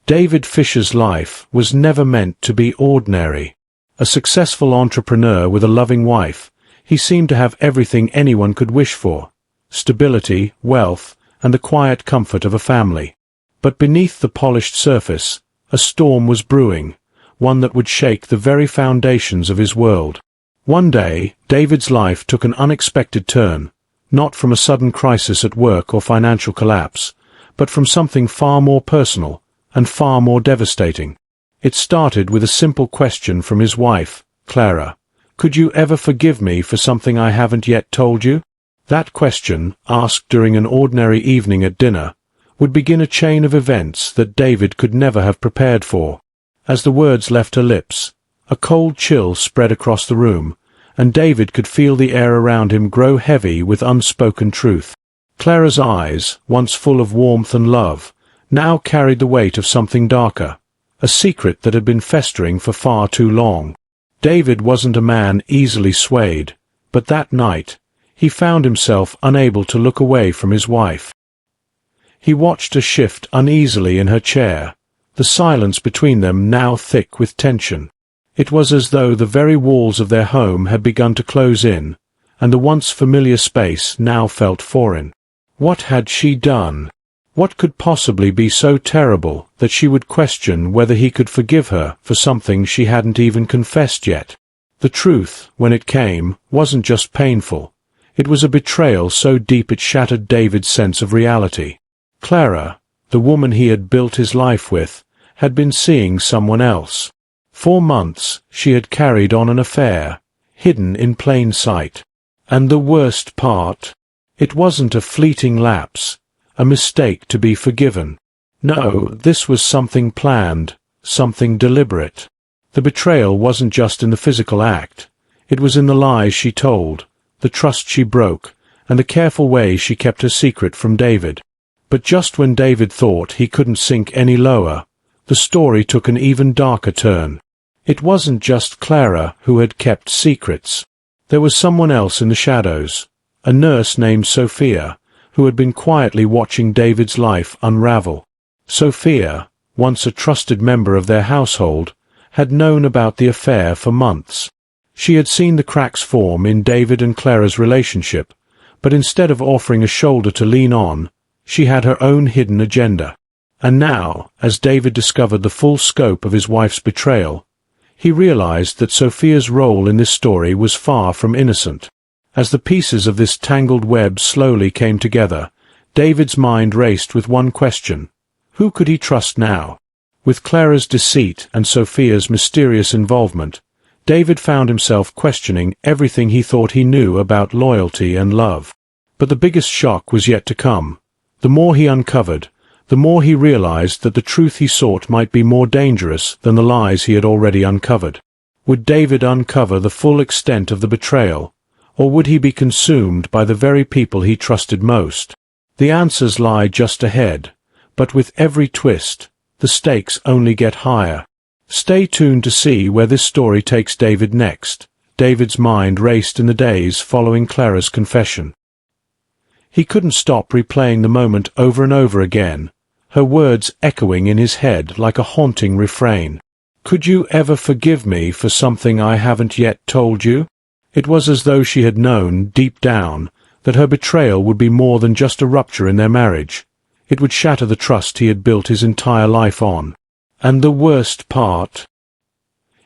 David Fischer's life was never meant to be ordinary. A successful entrepreneur with a loving wife, he seemed to have everything anyone could wish for: stability, wealth, and the quiet comfort of a family. But beneath the polished surface, a storm was brewing, one that would shake the very foundations of his world. One day, David's life took an unexpected turn, not from a sudden crisis at work or financial collapse, but from something far more personal and far more devastating. It started with a simple question from his wife, Clara. "Could you ever forgive me for something I haven't yet told you?" That question, asked during an ordinary evening at dinner, would begin a chain of events that David could never have prepared for. As the words left her lips, a cold chill spread across the room, and David could feel the air around him grow heavy with unspoken truth. Clara's eyes, once full of warmth and love, now carried the weight of something darker, a secret that had been festering for far too long. David wasn't a man easily swayed, but that night, he found himself unable to look away from his wife. He watched her shift uneasily in her chair, the silence between them now thick with tension. It was as though the very walls of their home had begun to close in, and the once familiar space now felt foreign. What had she done? What could possibly be so terrible that she would question whether he could forgive her for something she hadn't even confessed yet? The truth, when it came, wasn't just painful. It was a betrayal so deep it shattered David's sense of reality. Clara, the woman he had built his life with, had been seeing someone else. For months, she had carried on an affair, hidden in plain sight. And the worst part? It wasn't a fleeting lapse, a mistake to be forgiven. No, this was something planned, something deliberate. The betrayal wasn't just in the physical act. It was in the lies she told, the trust she broke, and the careful way she kept her secret from David. But just when David thought he couldn't sink any lower, the story took an even darker turn. It wasn't just Clara who had kept secrets. There was someone else in the shadows, a nurse named Sophia, who had been quietly watching David's life unravel. Sophia, once a trusted member of their household, had known about the affair for months. She had seen the cracks form in David and Clara's relationship, but instead of offering a shoulder to lean on, she had her own hidden agenda. And now, as David discovered the full scope of his wife's betrayal, he realized that Sophia's role in this story was far from innocent. As the pieces of this tangled web slowly came together, David's mind raced with one question: who could he trust now? With Clara's deceit and Sophia's mysterious involvement, David found himself questioning everything he thought he knew about loyalty and love. But the biggest shock was yet to come. The more he uncovered, the more he realized that the truth he sought might be more dangerous than the lies he had already uncovered. Would David uncover the full extent of the betrayal, or would he be consumed by the very people he trusted most? The answers lie just ahead, but with every twist, the stakes only get higher. Stay tuned to see where this story takes David next. David's mind raced in the days following Clara's confession. He couldn't stop replaying the moment over and over again, her words echoing in his head like a haunting refrain. "Could you ever forgive me for something I haven't yet told you?" It was as though she had known, deep down, that her betrayal would be more than just a rupture in their marriage. It would shatter the trust he had built his entire life on. And the worst part?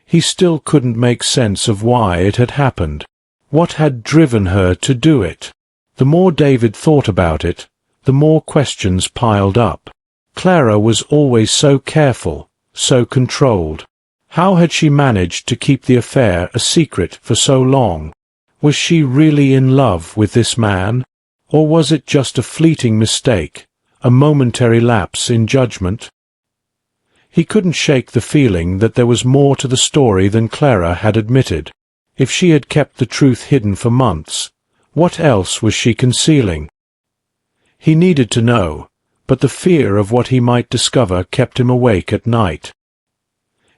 He still couldn't make sense of why it had happened. What had driven her to do it? The more David thought about it, the more questions piled up. Clara was always so careful, so controlled. How had she managed to keep the affair a secret for so long? Was she really in love with this man? Or was it just a fleeting mistake, a momentary lapse in judgment? He couldn't shake the feeling that there was more to the story than Clara had admitted. If she had kept the truth hidden for months, what else was she concealing? He needed to know, but the fear of what he might discover kept him awake at night.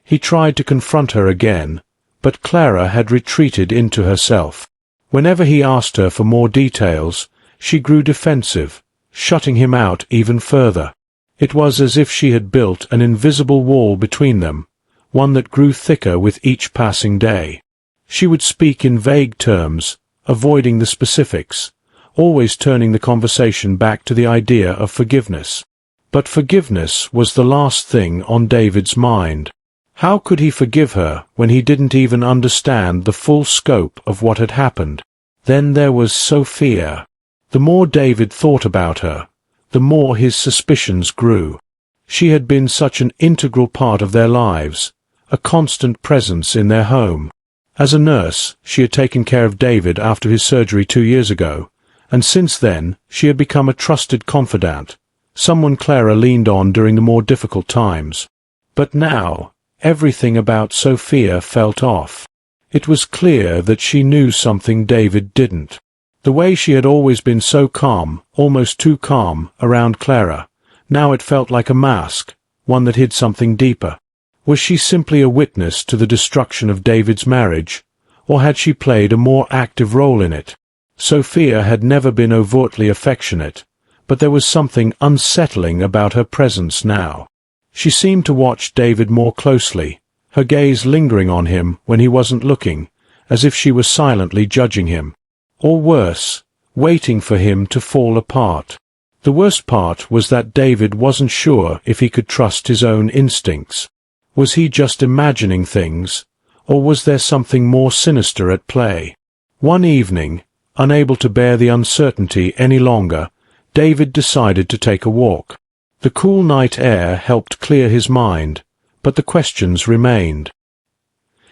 He tried to confront her again, but Clara had retreated into herself. Whenever he asked her for more details, she grew defensive, shutting him out even further. It was as if she had built an invisible wall between them, one that grew thicker with each passing day. She would speak in vague terms, avoiding the specifics, always turning the conversation back to the idea of forgiveness. But forgiveness was the last thing on David's mind. How could he forgive her when he didn't even understand the full scope of what had happened? Then there was Sophia. The more David thought about her, the more his suspicions grew. She had been such an integral part of their lives, a constant presence in their home. As a nurse, she had taken care of David after his surgery 2 years ago, and since then she had become a trusted confidant, someone Clara leaned on during the more difficult times. But now, everything about Sophia felt off. It was clear that she knew something David didn't. The way she had always been so calm, almost too calm, around Clara, now it felt like a mask, one that hid something deeper. Was she simply a witness to the destruction of David's marriage, or had she played a more active role in it? Sophia had never been overtly affectionate, but there was something unsettling about her presence now. She seemed to watch David more closely, her gaze lingering on him when he wasn't looking, as if she was silently judging him. Or worse, waiting for him to fall apart. The worst part was that David wasn't sure if he could trust his own instincts. Was he just imagining things, or was there something more sinister at play? One evening, unable to bear the uncertainty any longer, David decided to take a walk. The cool night air helped clear his mind, but the questions remained.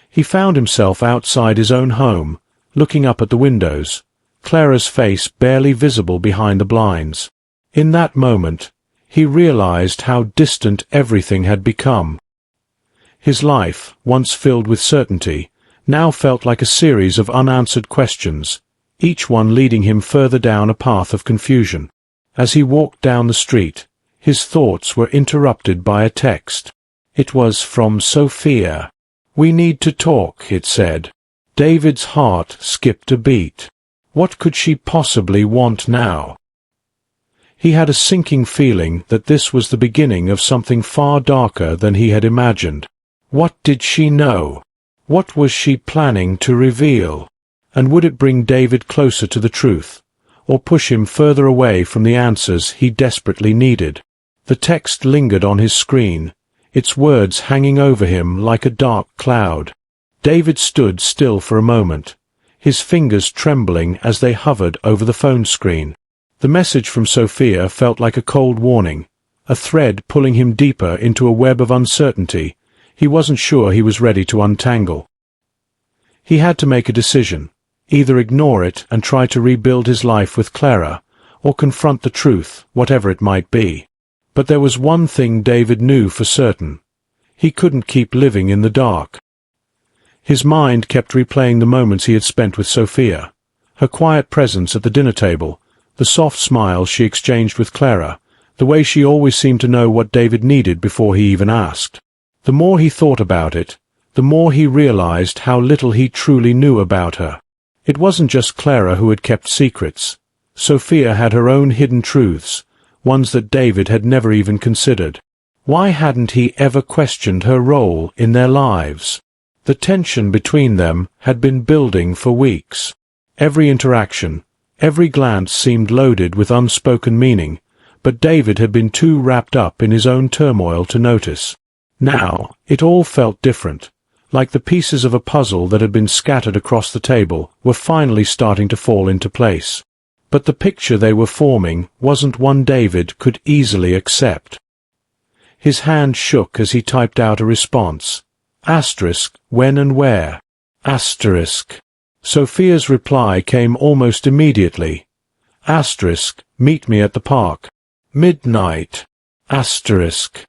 He found himself outside his own home, looking up at the windows, Clara's face barely visible behind the blinds. In that moment, he realized how distant everything had become. His life, once filled with certainty, now felt like a series of unanswered questions, each one leading him further down a path of confusion. As he walked down the street, his thoughts were interrupted by a text. It was from Sophia. "We need to talk," it said. David's heart skipped a beat. What could she possibly want now? He had a sinking feeling that this was the beginning of something far darker than he had imagined. What did she know? What was she planning to reveal? And would it bring David closer to the truth, or push him further away from the answers he desperately needed? The text lingered on his screen, its words hanging over him like a dark cloud. David stood still for a moment, his fingers trembling as they hovered over the phone screen. The message from Sophia felt like a cold warning, a thread pulling him deeper into a web of uncertainty he wasn't sure he was ready to untangle. He had to make a decision, either ignore it and try to rebuild his life with Clara, or confront the truth, whatever it might be. But there was one thing David knew for certain. He couldn't keep living in the dark. His mind kept replaying the moments he had spent with Sophia, her quiet presence at the dinner table, the soft smiles she exchanged with Clara, the way she always seemed to know what David needed before he even asked. The more he thought about it, the more he realized how little he truly knew about her. It wasn't just Clara who had kept secrets. Sophia had her own hidden truths, ones that David had never even considered. Why hadn't he ever questioned her role in their lives? The tension between them had been building for weeks. Every interaction, every glance seemed loaded with unspoken meaning, but David had been too wrapped up in his own turmoil to notice. Now, it all felt different, like the pieces of a puzzle that had been scattered across the table were finally starting to fall into place. But the picture they were forming wasn't one David could easily accept. His hand shook as he typed out a response. Asterisk, when and where. Asterisk. Sophia's reply came almost immediately. Asterisk, meet me at the park. Midnight. Asterisk.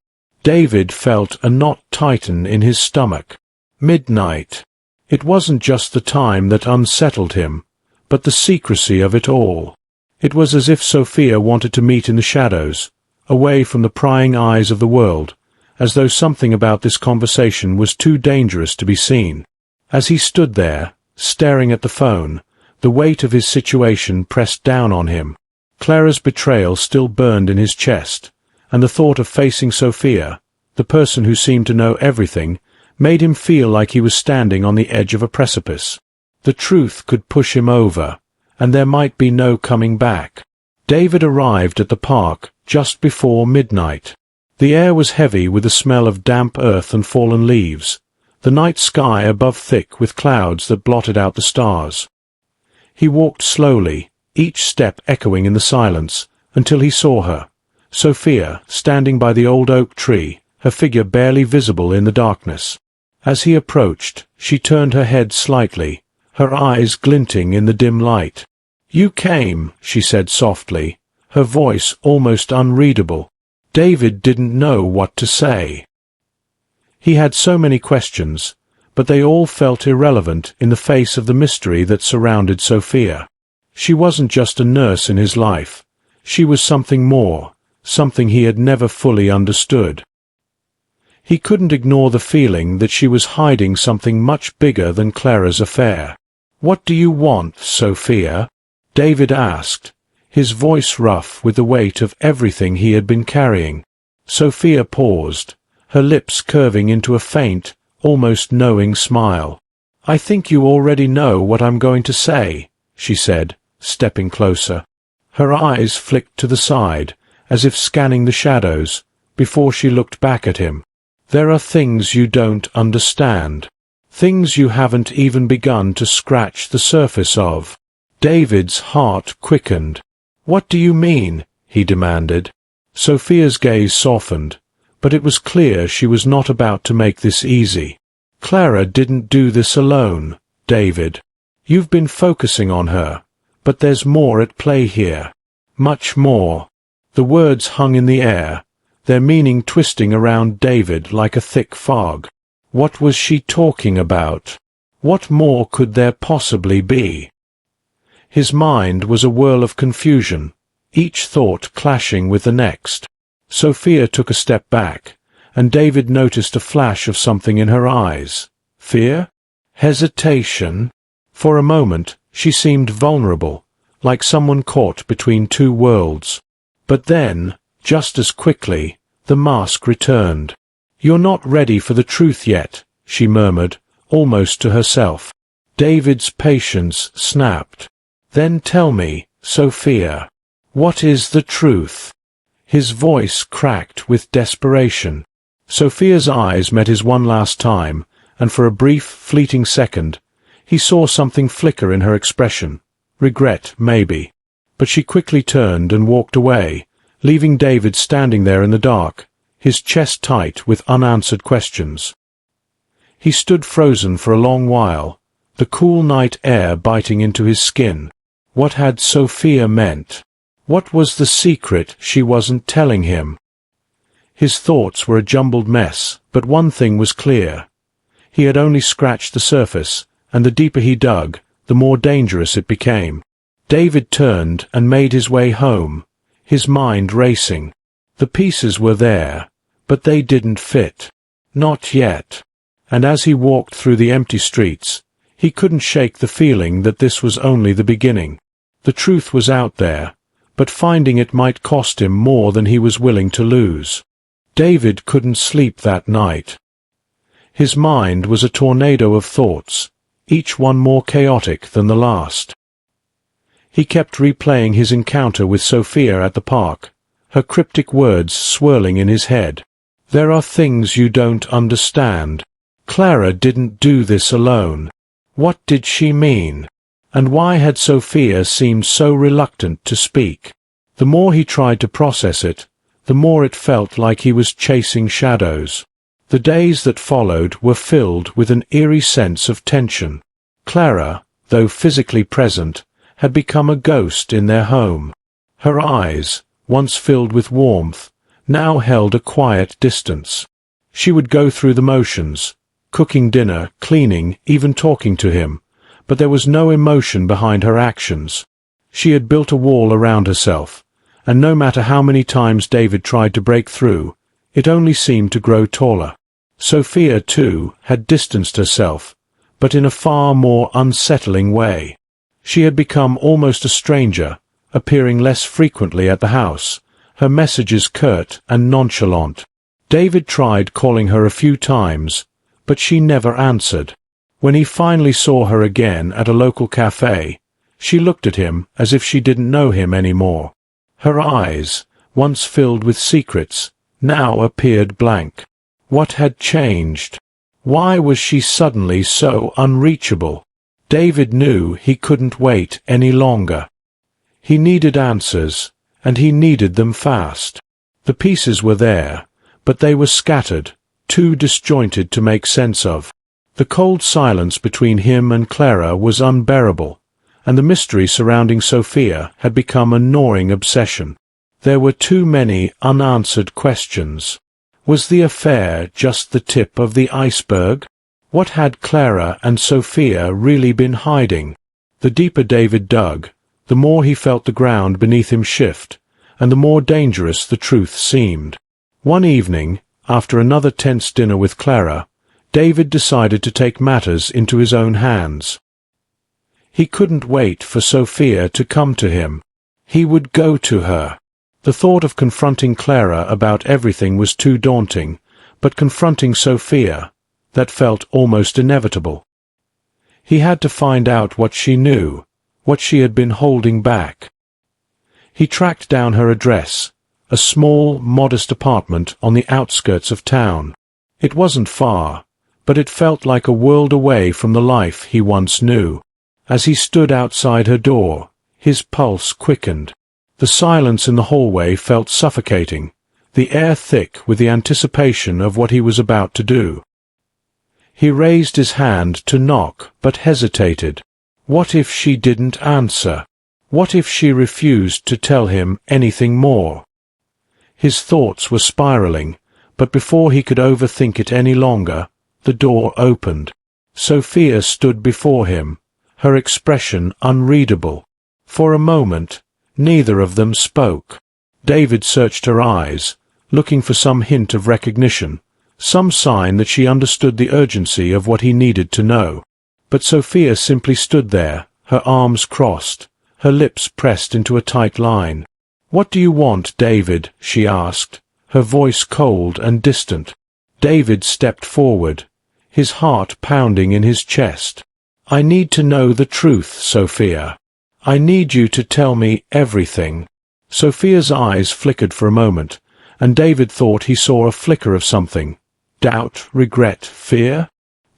David felt a knot tighten in his stomach. Midnight. It wasn't just the time that unsettled him, but the secrecy of it all. It was as if Sophia wanted to meet in the shadows, away from the prying eyes of the world, as though something about this conversation was too dangerous to be seen. As he stood there, staring at the phone, the weight of his situation pressed down on him. Clara's betrayal still burned in his chest, and the thought of facing Sophia, the person who seemed to know everything, made him feel like he was standing on the edge of a precipice. The truth could push him over, and there might be no coming back. David arrived at the park just before midnight. The air was heavy with the smell of damp earth and fallen leaves, the night sky above thick with clouds that blotted out the stars. He walked slowly, each step echoing in the silence, until he saw her, Sophia, standing by the old oak tree, her figure barely visible in the darkness. As he approached, she turned her head slightly, her eyes glinting in the dim light. "You came," she said softly, her voice almost unreadable. David didn't know what to say. He had so many questions, but they all felt irrelevant in the face of the mystery that surrounded Sophia. She wasn't just a nurse in his life. She was something more, something he had never fully understood. He couldn't ignore the feeling that she was hiding something much bigger than Clara's affair. "What do you want, Sophia?" David asked, his voice rough with the weight of everything he had been carrying. Sophia paused, her lips curving into a faint, almost knowing smile. "I think you already know what I'm going to say," she said, stepping closer. Her eyes flicked to the side, as if scanning the shadows, before she looked back at him. "There are things you don't understand. Things you haven't even begun to scratch the surface of." David's heart quickened. "What do you mean?" he demanded. Sophia's gaze softened, but it was clear she was not about to make this easy. "Clara didn't do this alone, David. You've been focusing on her, but there's more at play here. Much more." The words hung in the air, their meaning twisting around David like a thick fog. What was she talking about? What more could there possibly be? His mind was a whirl of confusion, each thought clashing with the next. Sophia took a step back, and David noticed a flash of something in her eyes. Fear? Hesitation? For a moment, she seemed vulnerable, like someone caught between two worlds. But then, just as quickly, the mask returned. "You're not ready for the truth yet," she murmured, almost to herself. David's patience snapped. "Then tell me, Sophia, what is the truth?" His voice cracked with desperation. Sophia's eyes met his one last time, and for a brief, fleeting second, he saw something flicker in her expression. Regret, maybe. But she quickly turned and walked away, leaving David standing there in the dark, his chest tight with unanswered questions. He stood frozen for a long while, the cool night air biting into his skin. What had Sophia meant? What was the secret she wasn't telling him? His thoughts were a jumbled mess, but one thing was clear. He had only scratched the surface, and the deeper he dug, the more dangerous it became. David turned and made his way home, his mind racing. The pieces were there, but they didn't fit. Not yet. And as he walked through the empty streets, he couldn't shake the feeling that this was only the beginning. The truth was out there, but finding it might cost him more than he was willing to lose. David couldn't sleep that night. His mind was a tornado of thoughts, each one more chaotic than the last. He kept replaying his encounter with Sophia at the park, her cryptic words swirling in his head. "There are things you don't understand. Clara didn't do this alone. What did she mean? And why had Sophia seemed so reluctant to speak?" The more he tried to process it, the more it felt like he was chasing shadows. The days that followed were filled with an eerie sense of tension. Clara, though physically present, had become a ghost in their home. Her eyes, once filled with warmth, now held a quiet distance. She would go through the motions, cooking dinner, cleaning, even talking to him, but there was no emotion behind her actions. She had built a wall around herself, and no matter how many times David tried to break through, it only seemed to grow taller. Sophia, too, had distanced herself, but in a far more unsettling way. She had become almost a stranger, appearing less frequently at the house, her messages curt and nonchalant. David tried calling her a few times, but she never answered. When he finally saw her again at a local cafe, she looked at him as if she didn't know him anymore. Her eyes, once filled with secrets, now appeared blank. What had changed? Why was she suddenly so unreachable? David knew he couldn't wait any longer. He needed answers, and he needed them fast. The pieces were there, but they were scattered, too disjointed to make sense of. The cold silence between him and Clara was unbearable, and the mystery surrounding Sophia had become a gnawing obsession. There were too many unanswered questions. Was the affair just the tip of the iceberg? What had Clara and Sophia really been hiding? The deeper David dug, the more he felt the ground beneath him shift, and the more dangerous the truth seemed. One evening, after another tense dinner with Clara, David decided to take matters into his own hands. He couldn't wait for Sophia to come to him. He would go to her. The thought of confronting Clara about everything was too daunting, but confronting Sophia, that felt almost inevitable. He had to find out what she knew, what she had been holding back. He tracked down her address, a small, modest apartment on the outskirts of town. It wasn't far, but it felt like a world away from the life he once knew. As he stood outside her door, his pulse quickened. The silence in the hallway felt suffocating, the air thick with the anticipation of what he was about to do. He raised his hand to knock, but hesitated. What if she didn't answer? What if she refused to tell him anything more? His thoughts were spiraling, but before he could overthink it any longer, the door opened. Sophia stood before him, her expression unreadable. For a moment, neither of them spoke. David searched her eyes, looking for some hint of recognition, some sign that she understood the urgency of what he needed to know. But Sophia simply stood there, her arms crossed, her lips pressed into a tight line. "What do you want, David?" she asked, her voice cold and distant. David stepped forward, his heart pounding in his chest. "I need to know the truth, Sophia. I need you to tell me everything." Sophia's eyes flickered for a moment, and David thought he saw a flicker of something. Doubt, regret, fear?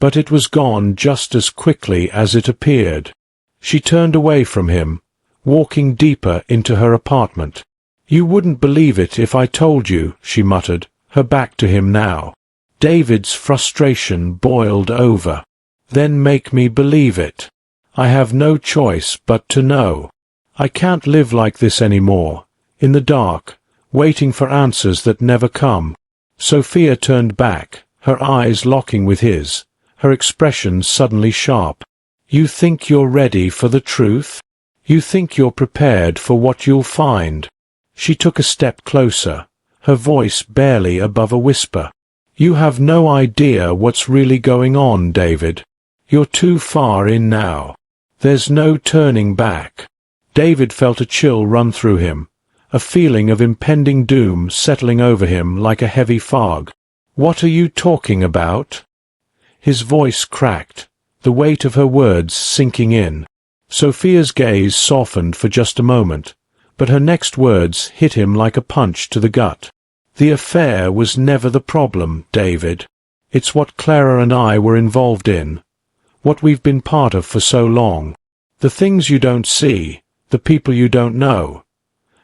But it was gone just as quickly as it appeared. She turned away from him, walking deeper into her apartment. "You wouldn't believe it if I told you," she muttered, her back to him now. David's frustration boiled over. "Then make me believe it. I have no choice but to know. I can't live like this anymore, in the dark, waiting for answers that never come." Sophia turned back, her eyes locking with his, her expression suddenly sharp. "You think you're ready for the truth? You think you're prepared for what you'll find?" She took a step closer, her voice barely above a whisper. "You have no idea what's really going on, David. You're too far in now. There's no turning back." David felt a chill run through him, a feeling of impending doom settling over him like a heavy fog. "What are you talking about?" His voice cracked, the weight of her words sinking in. Sophia's gaze softened for just a moment, but her next words hit him like a punch to the gut. "The affair was never the problem, David. It's what Clara and I were involved in, what we've been part of for so long. The things you don't see, the people you don't know.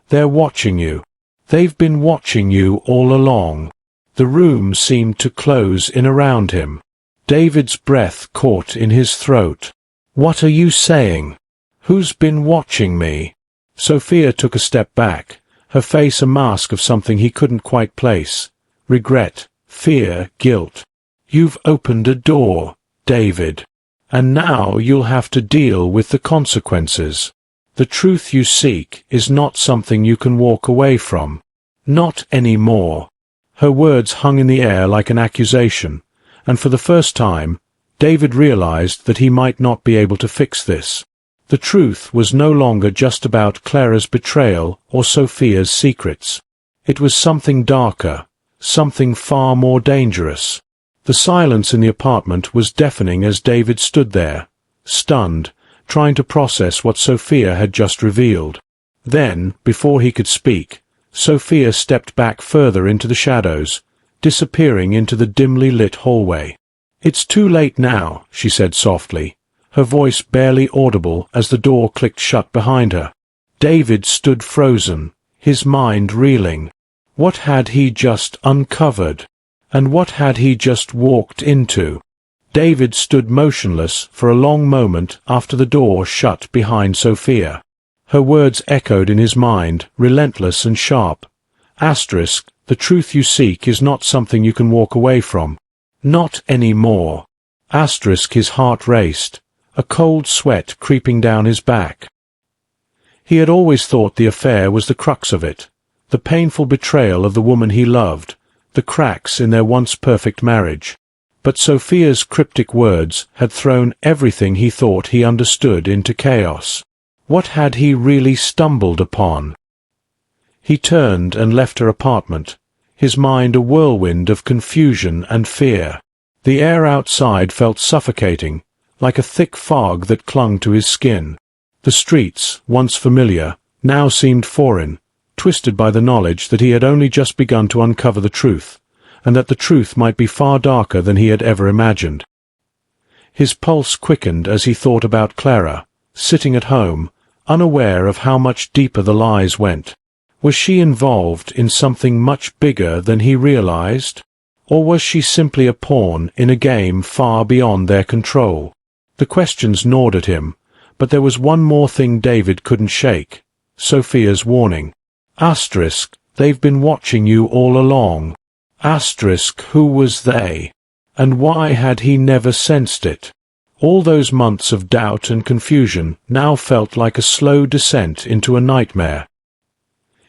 They're watching you. They've been watching you all along." The room seemed to close in around him. David's breath caught in his throat. "What are you saying? Who's been watching me?" Sophia took a step back, her face a mask of something he couldn't quite place. Regret, fear, guilt. "You've opened a door, David. And now you'll have to deal with the consequences. The truth you seek is not something you can walk away from. Not anymore." Her words hung in the air like an accusation, and for the first time, David realized that he might not be able to fix this. The truth was no longer just about Clara's betrayal or Sophia's secrets. It was something darker, something far more dangerous. The silence in the apartment was deafening as David stood there, stunned, trying to process what Sophia had just revealed. Then, before he could speak, Sophia stepped back further into the shadows, disappearing into the dimly lit hallway. "It's too late now," she said softly, her voice barely audible as the door clicked shut behind her. David stood frozen, his mind reeling. What had he just uncovered? And what had he just walked into? David stood motionless for a long moment after the door shut behind Sophia. Her words echoed in his mind, relentless and sharp. Asterisk, the truth you seek is not something you can walk away from. Not anymore. Asterisk, his heart raced, a cold sweat creeping down his back. He had always thought the affair was the crux of it, the painful betrayal of the woman he loved, the cracks in their once perfect marriage. But Sophia's cryptic words had thrown everything he thought he understood into chaos. What had he really stumbled upon? He turned and left her apartment, his mind a whirlwind of confusion and fear. The air outside felt suffocating, like a thick fog that clung to his skin. The streets, once familiar, now seemed foreign, twisted by the knowledge that he had only just begun to uncover the truth, and that the truth might be far darker than he had ever imagined. His pulse quickened as he thought about Clara, sitting at home, unaware of how much deeper the lies went. Was she involved in something much bigger than he realized? Or was she simply a pawn in a game far beyond their control? The questions gnawed at him, but there was one more thing David couldn't shake: Sophia's warning. Asterisk, they've been watching you all along. Asterisk, who was they? And why had he never sensed it? All those months of doubt and confusion now felt like a slow descent into a nightmare.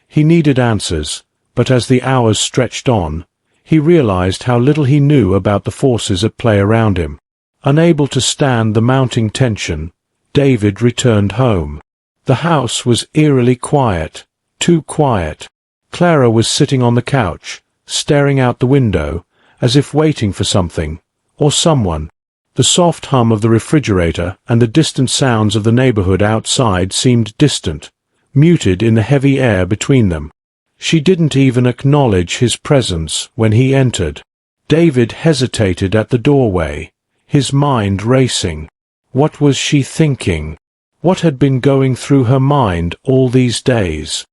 He needed answers, but as the hours stretched on, he realized how little he knew about the forces at play around him. Unable to stand the mounting tension, David returned home. The house was eerily quiet, too quiet. Clara was sitting on the couch, staring out the window, as if waiting for something, or someone. The soft hum of the refrigerator and the distant sounds of the neighborhood outside seemed distant, muted in the heavy air between them. She didn't even acknowledge his presence when he entered. David hesitated at the doorway, his mind racing. What was she thinking? What had been going through her mind all these days?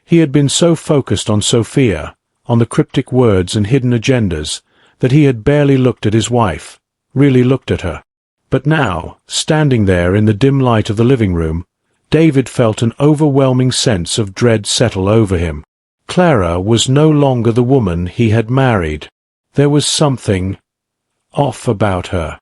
He had been so focused on Sophia, on the cryptic words and hidden agendas, that he had barely looked at his wife, really looked at her. But now, standing there in the dim light of the living room, David felt an overwhelming sense of dread settle over him. Clara was no longer the woman he had married. There was something off about her.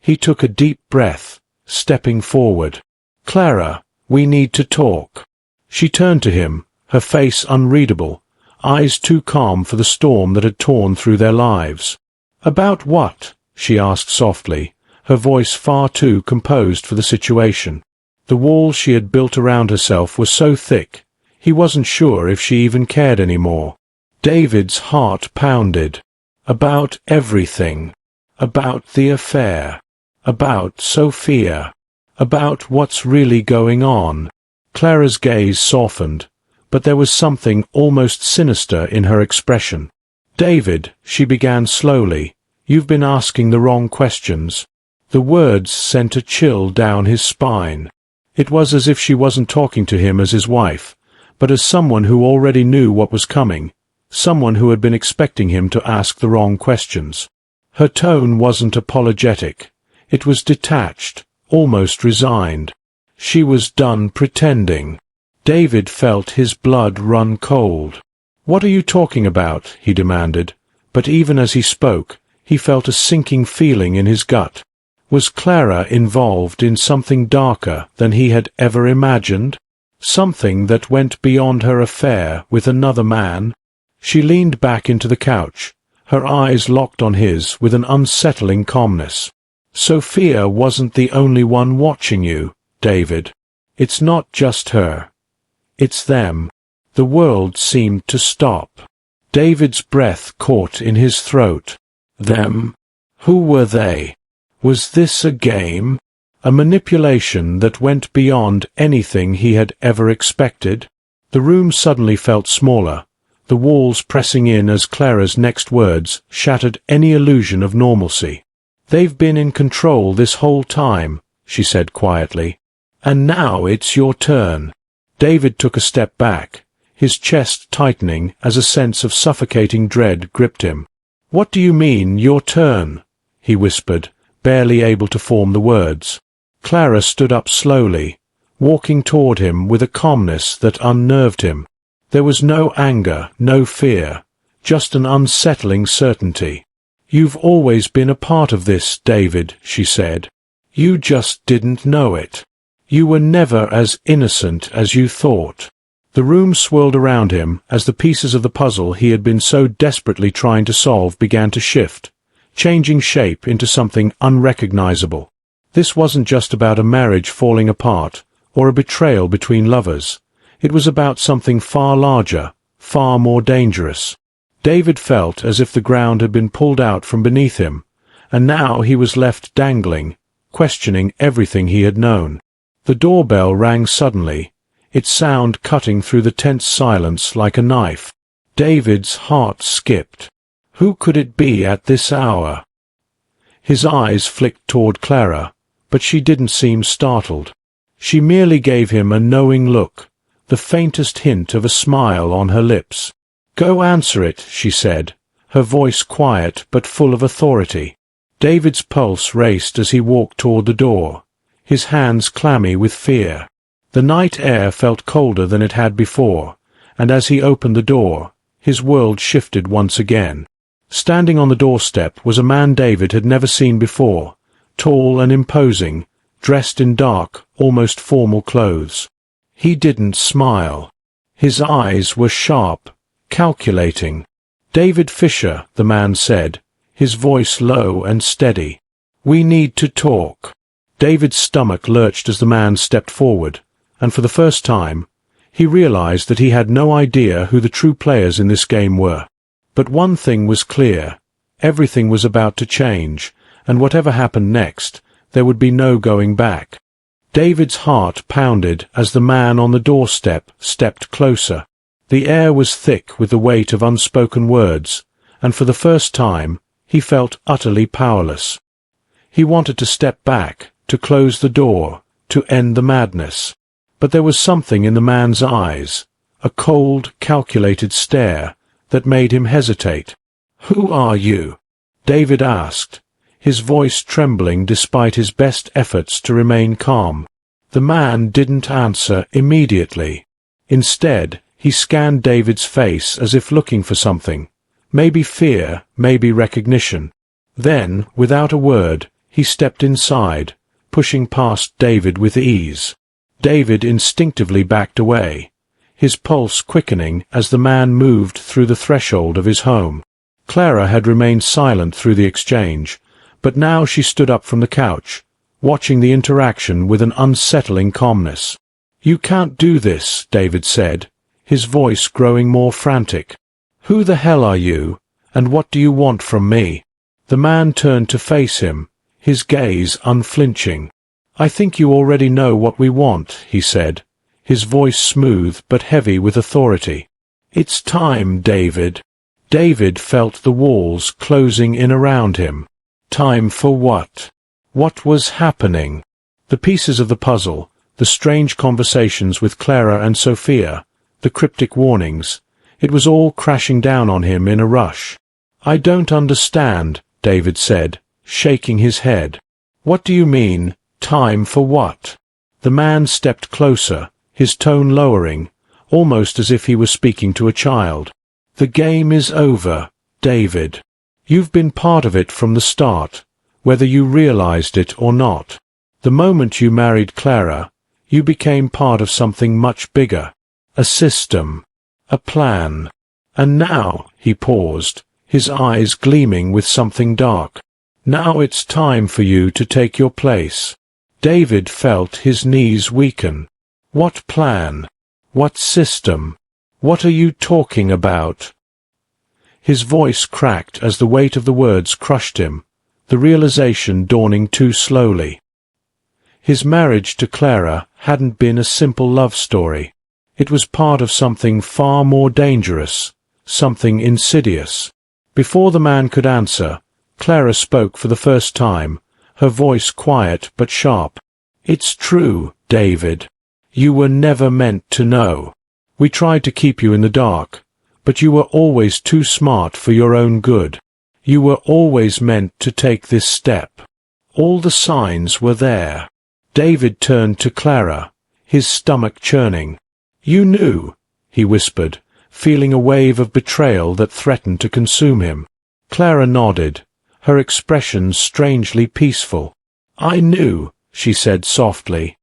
He took a deep breath, stepping forward. "Clara, we need to talk." She turned to him, her face unreadable, eyes too calm for the storm that had torn through their lives. "About what?" she asked softly, her voice far too composed for the situation. The wall she had built around herself was so thick, he wasn't sure if she even cared anymore. David's heart pounded. About everything. About the affair. About Sophia. About what's really going on. Clara's gaze softened, but there was something almost sinister in her expression. "David," she began slowly, "you've been asking the wrong questions." The words sent a chill down his spine. It was as if she wasn't talking to him as his wife, but as someone who already knew what was coming, someone who had been expecting him to ask the wrong questions. Her tone wasn't apologetic. It was detached, almost resigned. She was done pretending. David felt his blood run cold. "What are you talking about?" he demanded, but even as he spoke, he felt a sinking feeling in his gut. Was Clara involved in something darker than he had ever imagined? Something that went beyond her affair with another man? She leaned back into the couch, her eyes locked on his with an unsettling calmness. "Sophia wasn't the only one watching you, David. It's not just her. It's them. The world seemed to stop. David's breath caught in his throat. Them? Who were they? Was this a game? A manipulation that went beyond anything he had ever expected? The room suddenly felt smaller, the walls pressing in as Clara's next words shattered any illusion of normalcy. "They've been in control this whole time," she said quietly. "And now it's your turn." David took a step back, his chest tightening as a sense of suffocating dread gripped him. "What do you mean, your turn?" he whispered, barely able to form the words. Clara stood up slowly, walking toward him with a calmness that unnerved him. There was no anger, no fear, just an unsettling certainty. "You've always been a part of this, David," she said. "You just didn't know it. You were never as innocent as you thought." The room swirled around him as the pieces of the puzzle he had been so desperately trying to solve began to shift, changing shape into something unrecognizable. This wasn't just about a marriage falling apart, or a betrayal between lovers. It was about something far larger, far more dangerous. David felt as if the ground had been pulled out from beneath him, and now he was left dangling, questioning everything he had known. The doorbell rang suddenly, its sound cutting through the tense silence like a knife. David's heart skipped. Who could it be at this hour? His eyes flicked toward Clara, but she didn't seem startled. She merely gave him a knowing look, the faintest hint of a smile on her lips. "Go answer it," she said, her voice quiet but full of authority. David's pulse raced as he walked toward the door, his hands clammy with fear. The night air felt colder than it had before, and as he opened the door, his world shifted once again. Standing on the doorstep was a man David had never seen before, tall and imposing, dressed in dark, almost formal clothes. He didn't smile. His eyes were sharp, calculating. "David Fischer," the man said, his voice low and steady. "We need to talk." David's stomach lurched as the man stepped forward, and for the first time, he realized that he had no idea who the true players in this game were. But one thing was clear. Everything was about to change, and whatever happened next, there would be no going back. David's heart pounded as the man on the doorstep stepped closer. The air was thick with the weight of unspoken words, and for the first time, he felt utterly powerless. He wanted to step back, to close the door, to end the madness. But there was something in the man's eyes, a cold, calculated stare, that made him hesitate. "Who are you?" David asked, his voice trembling despite his best efforts to remain calm. The man didn't answer immediately. Instead, he scanned David's face as if looking for something, maybe fear, maybe recognition. Then, without a word, he stepped inside, pushing past David with ease. David instinctively backed away, his pulse quickening as the man moved through the threshold of his home. Clara had remained silent through the exchange, but now she stood up from the couch, watching the interaction with an unsettling calmness. "You can't do this," David said, his voice growing more frantic. "Who the hell are you, and what do you want from me?" The man turned to face him, his gaze unflinching. "I think you already know what we want," he said, his voice smooth but heavy with authority. "It's time, David." David felt the walls closing in around him. Time for what? What was happening? The pieces of the puzzle, the strange conversations with Clara and Sophia, the cryptic warnings, it was all crashing down on him in a rush. "I don't understand," David said, shaking his head. "What do you mean, time for what?" The man stepped closer, his tone lowering, almost as if he was speaking to a child. "The game is over, David. You've been part of it from the start, whether you realized it or not. The moment you married Clara, you became part of something much bigger. A system. A plan. And now," he paused, his eyes gleaming with something dark, "now it's time for you to take your place." David felt his knees weaken. What plan? What system? What are you talking about? His voice cracked as the weight of the words crushed him, the realization dawning too slowly. His marriage to Clara hadn't been a simple love story. It was part of something far more dangerous, something insidious. Before the man could answer, Clara spoke for the first time, her voice quiet but sharp. It's true, David. You were never meant to know. We tried to keep you in the dark, but you were always too smart for your own good. You were always meant to take this step. All the signs were there. David turned to Clara, his stomach churning. You knew, he whispered, feeling a wave of betrayal that threatened to consume him. Clara nodded, her expression strangely peaceful. I knew, she said softly,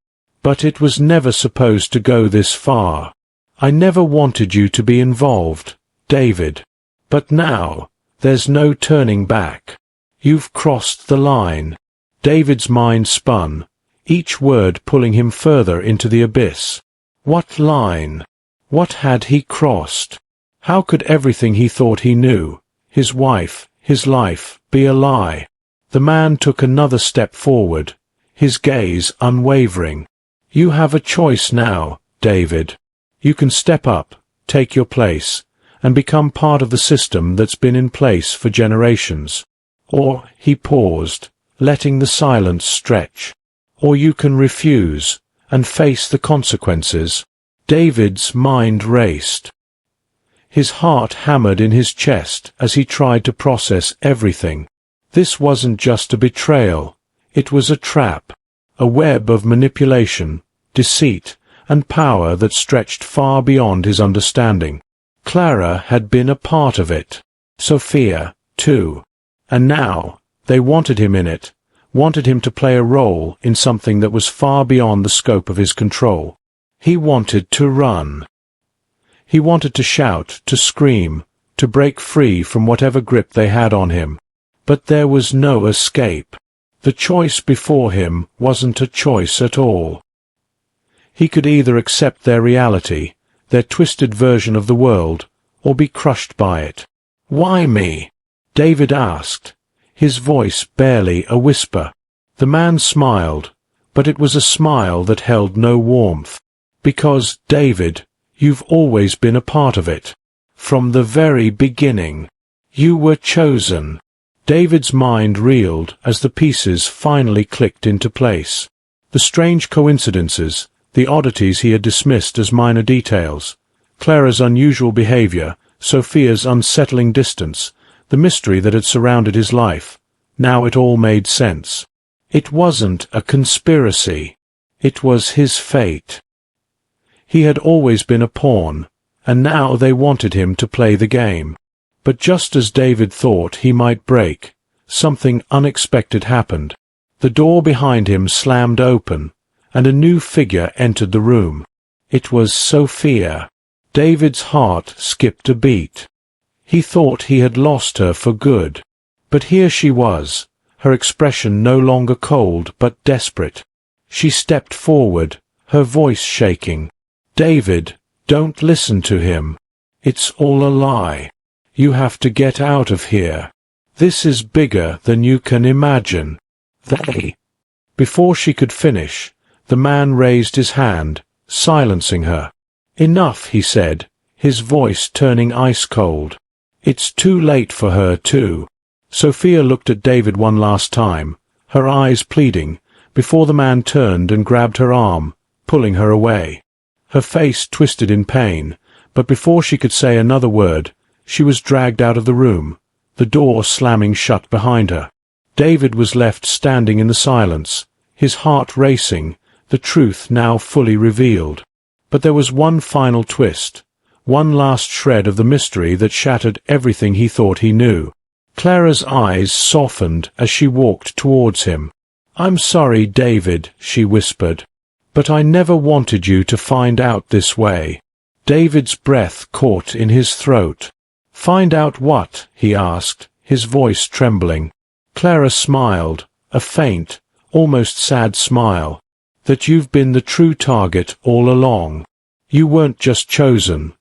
but it was never supposed to go this far. I never wanted you to be involved, David. But now, there's no turning back. You've crossed the line. David's mind spun, each word pulling him further into the abyss. What line? What had he crossed? How could everything he thought he knew, his wife, his life, be a lie? The man took another step forward, his gaze unwavering. You have a choice now, David. You can step up, take your place, and become part of the system that's been in place for generations. Or, he paused, letting the silence stretch. Or you can refuse, and face the consequences. David's mind raced. His heart hammered in his chest as he tried to process everything. This wasn't just a betrayal. It was a trap, a web of manipulation, deceit, and power that stretched far beyond his understanding. Clara had been a part of it. Sophia, too. And now, they wanted him in it, wanted him to play a role in something that was far beyond the scope of his control. He wanted to run. He wanted to shout, to scream, to break free from whatever grip they had on him. But there was no escape. The choice before him wasn't a choice at all. He could either accept their reality, their twisted version of the world, or be crushed by it. Why me? David asked, his voice barely a whisper. The man smiled, but it was a smile that held no warmth. Because, David, you've always been a part of it. From the very beginning. You were chosen. David's mind reeled as the pieces finally clicked into place. The strange coincidences, the oddities he had dismissed as minor details, Clara's unusual behavior, Sophia's unsettling distance, the mystery that had surrounded his life. Now it all made sense. It wasn't a conspiracy. It was his fate. He had always been a pawn, and now they wanted him to play the game. But just as David thought he might break, something unexpected happened. The door behind him slammed open, and a new figure entered the room. It was Sophia. David's heart skipped a beat. He thought he had lost her for good. But here she was, her expression no longer cold but desperate. She stepped forward, her voice shaking. David, don't listen to him. It's all a lie. You have to get out of here. This is bigger than you can imagine. They. Before she could finish, the man raised his hand, silencing her. Enough, he said, his voice turning ice-cold. It's too late for her, too. Sophia looked at David one last time, her eyes pleading, before the man turned and grabbed her arm, pulling her away. Her face twisted in pain, but before she could say another word, she was dragged out of the room, the door slamming shut behind her. David was left standing in the silence, his heart racing, the truth now fully revealed. But there was one final twist, one last shred of the mystery that shattered everything he thought he knew. Clara's eyes softened as she walked towards him. I'm sorry, David, she whispered, but I never wanted you to find out this way. David's breath caught in his throat. Find out what? He asked, his voice trembling. Clara smiled, a faint, almost sad smile. That you've been the true target all along. You weren't just chosen.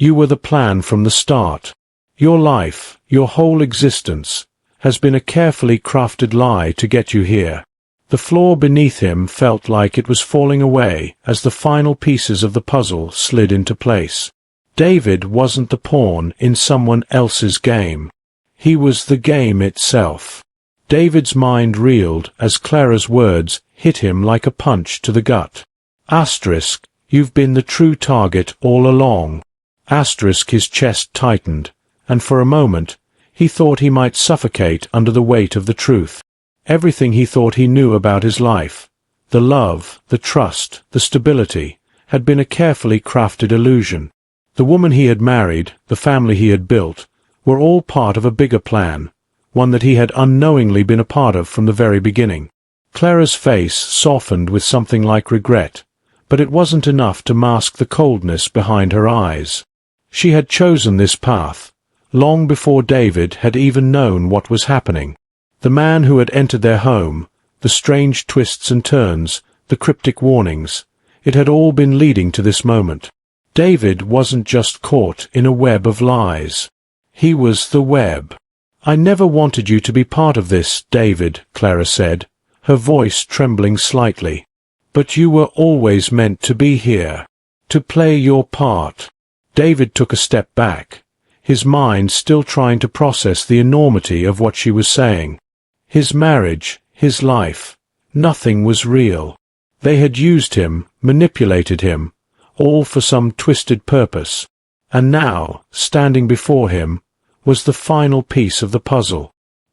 You were the plan from the start. Your life, your whole existence, has been a carefully crafted lie to get you here. The floor beneath him felt like it was falling away as the final pieces of the puzzle slid into place. David wasn't the pawn in someone else's game. He was the game itself. David's mind reeled as Clara's words hit him like a punch to the gut. Asterisk, you've been the true target all along. Asterisk, his chest tightened, and for a moment, he thought he might suffocate under the weight of the truth. Everything he thought he knew about his life, the love, the trust, the stability, had been a carefully crafted illusion. The woman he had married, the family he had built, were all part of a bigger plan, one that he had unknowingly been a part of from the very beginning. Clara's face softened with something like regret, but it wasn't enough to mask the coldness behind her eyes. She had chosen this path, long before David had even known what was happening. The man who had entered their home, the strange twists and turns, the cryptic warnings, it had all been leading to this moment. David wasn't just caught in a web of lies. He was the web. I never wanted you to be part of this, David, Clara said, her voice trembling slightly. But you were always meant to be here, to play your part. David took a step back, his mind still trying to process the enormity of what she was saying. His marriage, his life, nothing was real. They had used him, manipulated him, all for some twisted purpose. And now, standing before him, was the final piece of the puzzle.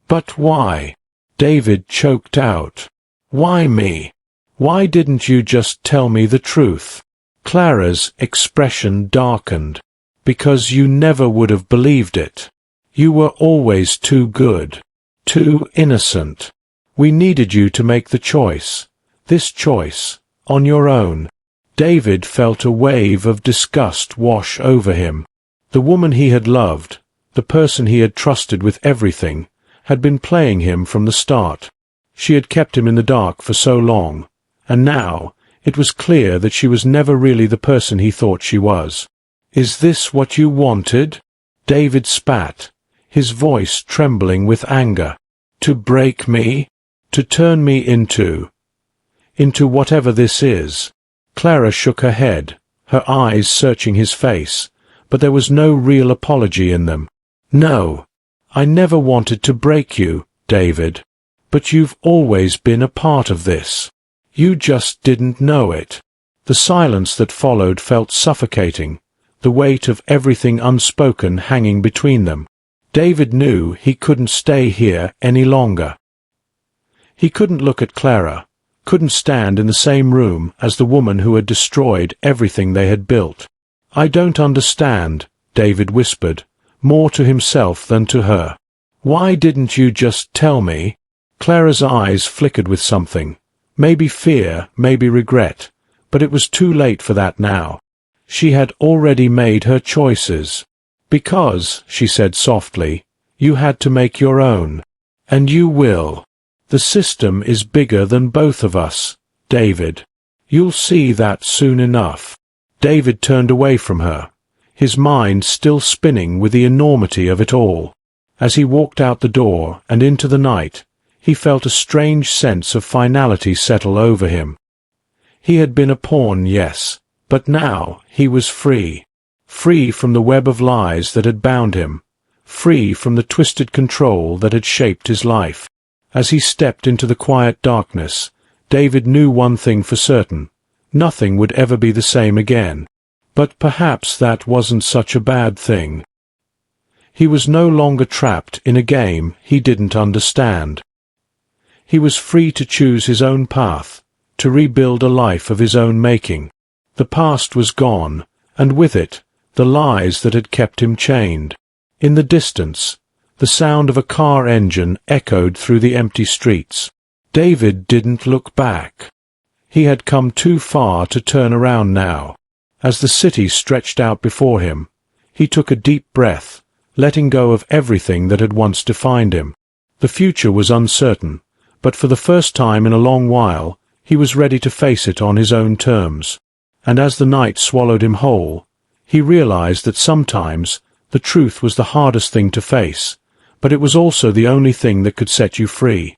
But why? David choked out. Why me? Why didn't you just tell me the truth? Clara's expression darkened. Because you never would have believed it. You were always too good. Too innocent. We needed you to make the choice. This choice, on your own. David felt a wave of disgust wash over him. The woman he had loved, the person he had trusted with everything, had been playing him from the start. She had kept him in the dark for so long, and now it was clear that she was never really the person he thought she was. Is this what you wanted? David spat, his voice trembling with anger. To break me? To turn me into whatever this is? Clara shook her head, her eyes searching his face, but there was no real apology in them. No, I never wanted to break you, David. But you've always been a part of this. You just didn't know it. The silence that followed felt suffocating, the weight of everything unspoken hanging between them. David knew he couldn't stay here any longer. He couldn't look at Clara, couldn't stand in the same room as the woman who had destroyed everything they had built. I don't understand, David whispered, more to himself than to her. Why didn't you just tell me? Clara's eyes flickered with something, maybe fear, maybe regret, but it was too late for that now. She had already made her choices. Because, she said softly, you had to make your own. And you will. The system is bigger than both of us, David. You'll see that soon enough. David turned away from her, his mind still spinning with the enormity of it all. As he walked out the door and into the night, he felt a strange sense of finality settle over him. He had been a pawn, yes, but now he was free. Free from the web of lies that had bound him, free from the twisted control that had shaped his life. As he stepped into the quiet darkness, David knew one thing for certain. Nothing would ever be the same again. But perhaps that wasn't such a bad thing. He was no longer trapped in a game he didn't understand. He was free to choose his own path, to rebuild a life of his own making. The past was gone, and with it, the lies that had kept him chained. In the distance, the sound of a car engine echoed through the empty streets. David didn't look back. He had come too far to turn around now. As the city stretched out before him, he took a deep breath, letting go of everything that had once defined him. The future was uncertain, but for the first time in a long while, he was ready to face it on his own terms. And as the night swallowed him whole, He realized that sometimes the truth was the hardest thing to face, but it was also the only thing that could set you free.